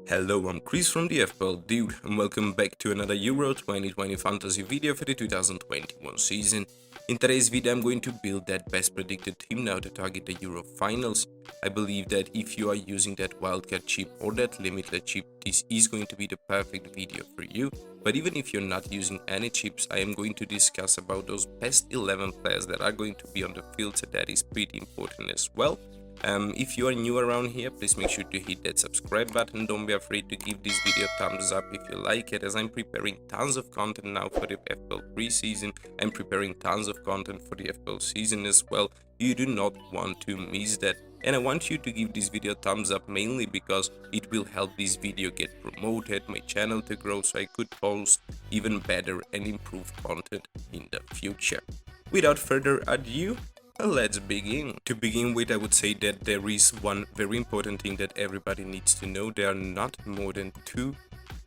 Hello, I'm Chris from the FPL Dude, and welcome back to another Euro 2020 fantasy video for the 2021 season. In today's video, I'm going to build that best predicted team now to target the Euro finals. I believe that if you are using that wildcard chip or that limitless chip, this is going to be the perfect video for you. But even if you're not using any chips, I am going to discuss about those best 11 players that are going to be on the field, so that is pretty important as well. If you are new around here, please make sure to hit that subscribe button. Don't be afraid to give this video a thumbs up if you like it, as I'm preparing tons of content now for the FPL preseason. I'm preparing tons of content for the FPL season as well. You do not want to miss that. And I want you to give this video a thumbs up mainly because it will help this video get promoted, my channel to grow, so I could post even better and improved content in the future. Without further ado, let's begin. To begin with, I would say that there is one very important thing that everybody needs to know. There are not more than 2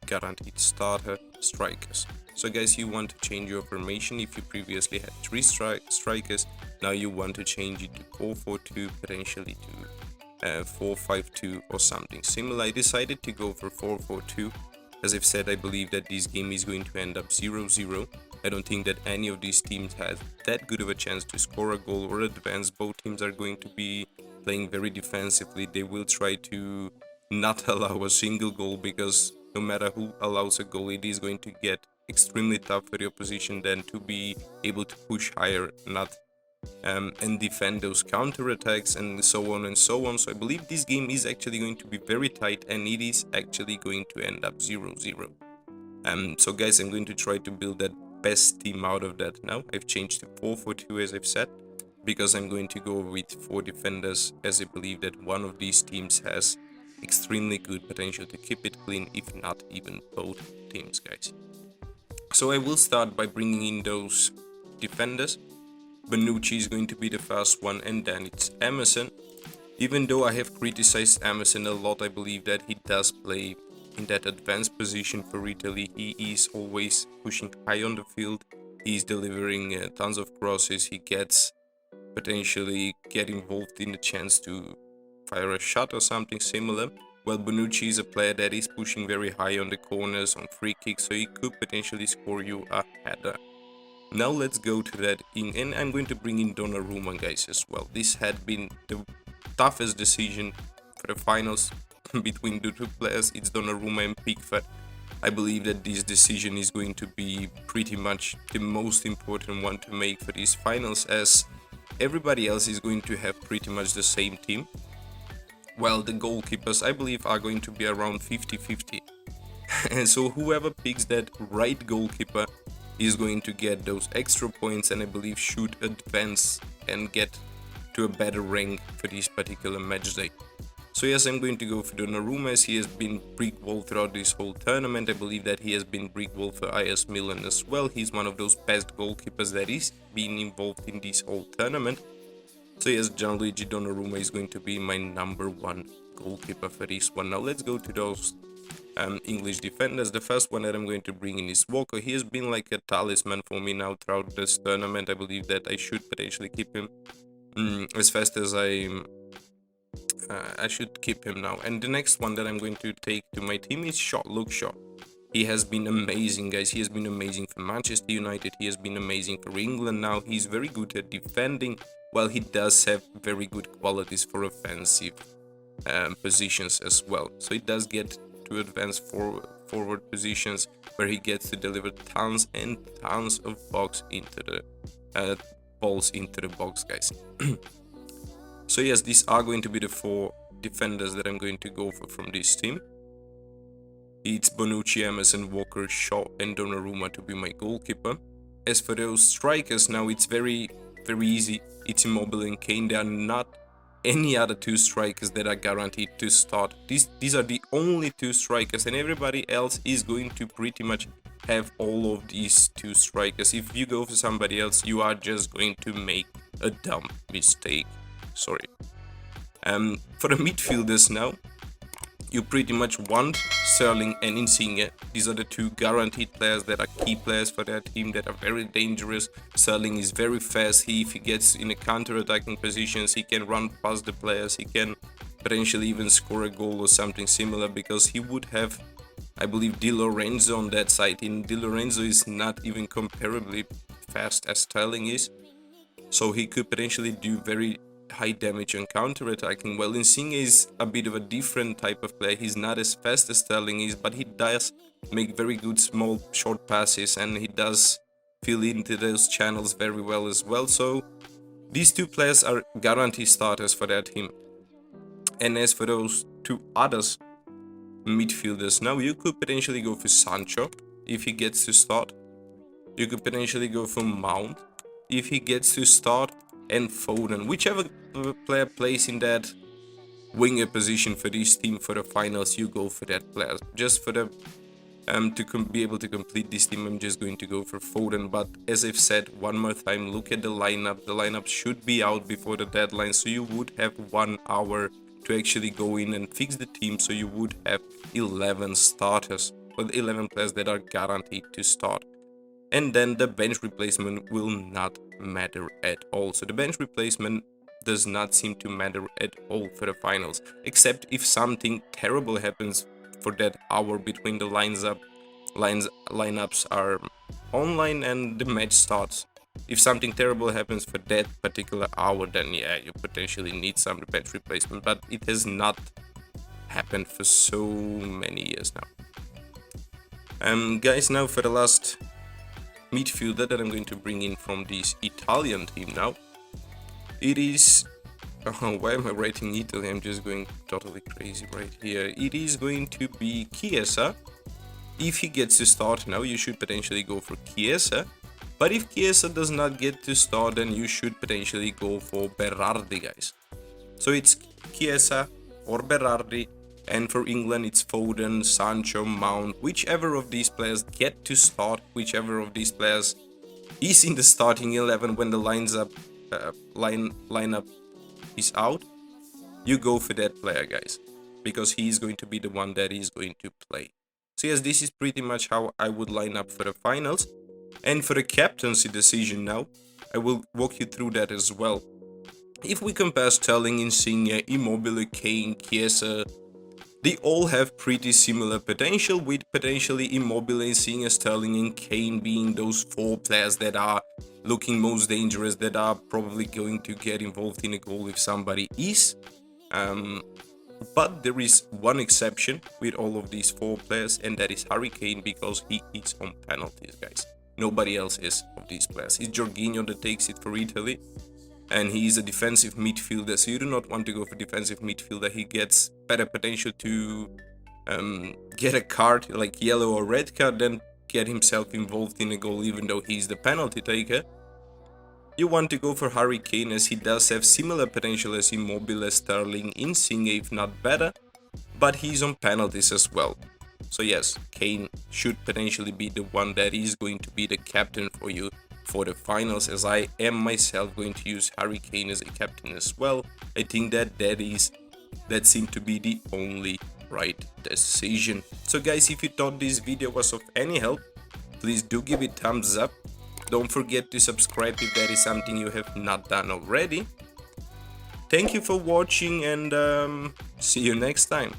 guaranteed starter strikers. So guys, you want to change your formation. If you previously had 3 strikers, now you want to change it to 4-4-2, potentially to 4-5-2 or something similar. I decided to go for 4-4-2. As I've said, I believe that this game is going to end up 0-0. I don't think that any of these teams has that good of a chance to score a goal or advance. Both teams are going to be playing very defensively. They will try to not allow a single goal, because no matter who allows a goal, it is going to get extremely tough for the opposition then to be able to push higher, and defend those counter-attacks and so on and so on. So I believe this game is actually going to be very tight, and it is actually going to end up 0-0. So guys, I'm going to try to build that best team out of that now. I've changed to 4-4-2 as I've said, because I'm going to go with 4 defenders, as I believe that one of these teams has extremely good potential to keep it clean, if not even both teams, guys. So I will start by bringing in those defenders. Bonucci is going to be the first one, and then it's Emerson. Even though I have criticized Emerson a lot, I believe that he does play in that advanced position for Italy. He is always pushing high on the field. He's delivering tons of crosses. He gets potentially get involved in the chance to fire a shot or something similar. Well, Bonucci is a player that is pushing very high on the corners, on free kicks, so he could potentially score you a header. Now let's go to that in, and I'm going to bring in Donnarumma, guys, as well. This had been the toughest decision for the finals between the 2 players. It's Donnarumma and Pickford. I believe that this decision is going to be pretty much the most important one to make for these finals, as everybody else is going to have pretty much the same team. While the goalkeepers, I believe, are going to be around 50-50. And so whoever picks that right goalkeeper is going to get those extra points, and I believe should advance and get to a better rank for this particular match day. So yes, I'm going to go for Donnarumma, as he has been brick wall throughout this whole tournament. I believe that he has been brick wall for AS Milan as well. He's one of those best goalkeepers that is being involved in this whole tournament. So yes, Gianluigi Donnarumma is going to be my number 1 goalkeeper for this one. Now let's go to those English defenders. The first one that I'm going to bring in is Walker. He has been like a talisman for me now throughout this tournament. I believe that I should potentially keep him as fast as I should keep him now. And the next one that I'm going to take to my team is Luke Shaw. He has been amazing, guys. He has been amazing for Manchester United. He has been amazing for England now. He's very good at defending, while he does have very good qualities for offensive positions as well. So he does get to advance forward positions where he gets to deliver tons and tons of balls into the box, guys. So yes, these are going to be the 4 defenders that I'm going to go for from this team. It's Bonucci, Emerson, Walker, Shaw and Donnarumma to be my goalkeeper. As for those strikers, now it's very easy. It's Immobile and Kane. There are not any other 2 strikers that are guaranteed to start. These are the only 2 strikers, and everybody else is going to pretty much have all of these 2 strikers. If you go for somebody else, you are just going to make a dumb mistake. Sorry. For the midfielders now, you pretty much want Sterling and Insigne. These are the 2 guaranteed players that are key players for their team, that are very dangerous. Sterling is very fast. If he gets in a counter-attacking positions, he can run past the players. He can potentially even score a goal or something similar, because he would have, I believe, Di Lorenzo on that side, and Di Lorenzo is not even comparably fast as Sterling is, so he could potentially do very high damage on counter-attacking. Well, Insigne is a bit of a different type of player. He's not as fast as Sterling is, but he does make very good small short passes, and he does fill into those channels very well as well. So these two players are guaranteed starters for that team. And as for those two others midfielders, now you could potentially go for Sancho if he gets to start. You could potentially go for Mount if he gets to start, and Foden. Whichever player plays in that winger position for this team for the finals, you go for that player. Just for the to be able to complete this team, I'm just going to go for Foden. But as I've said one more time, look at the lineup. The lineup should be out before the deadline, so you would have 1 hour to actually go in and fix the team. So you would have 11 starters, or 11 players that are guaranteed to start. And then the bench replacement will not matter at all. So the bench replacement does not seem to matter at all for the finals, except if something terrible happens for that hour between the lineups are online and the match starts. If something terrible happens for that particular hour, then yeah, you potentially need some bench replacement, but it has not happened for so many years now. Guys, now for the last midfielder that I'm going to bring in from this Italian team now. It is... why am I writing Italy? I'm just going totally crazy right here. It is going to be Chiesa. If he gets to start now, you should potentially go for Chiesa. But if Chiesa does not get to start, then you should potentially go for Berardi, guys. So it's Chiesa or Berardi. And for England, it's Foden, Sancho, Mount. Whichever of these players get to start, whichever of these players is in the starting 11 when the lineup is out, you go for that player, guys, because he's going to be the one that is going to play. So yes, this is pretty much how I would line up for the finals. And for the captaincy decision now, I will walk you through that as well. If we compare Sterling, Insigne, Immobile, Kane, Chiesa, they all have pretty similar potential, with potentially Immobile, Insigne, Sterling and Kane being those 4 players that are looking most dangerous, that are probably going to get involved in a goal if somebody is. But there is one exception with all of these 4 players, and that is Harry Kane, because he hits on penalties, guys. Nobody else is of these players. It's Jorginho that takes it for Italy, and he is a defensive midfielder, so you do not want to go for defensive midfielder. He gets better potential to get a card, like yellow or red card, then get himself involved in a goal, even though he's the penalty taker. You want to go for Harry Kane, as he does have similar potential as Immobile, Sterling, Insigne, if not better, but he's on penalties as well. So yes, Kane should potentially be the one that is going to be the captain for you for the finals, as I am myself going to use Harry Kane as a captain as well. I think that seemed to be the only right decision. So guys, if you thought this video was of any help, please do give it thumbs up. Don't forget to subscribe if that is something you have not done already. Thank you for watching, and see you next time.